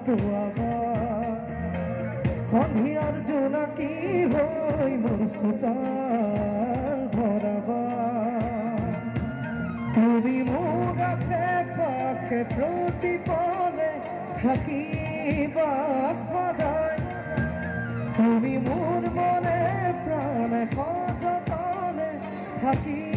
তোয়াবা সন্ধিয়ার জোনাকি হই মোর সুতাল ভরাবা তুমি মোর আশে পাশে প্রতিপলে থাকিবা সদায় তুমি মোর মনে প্রাণে সযতনে থাকি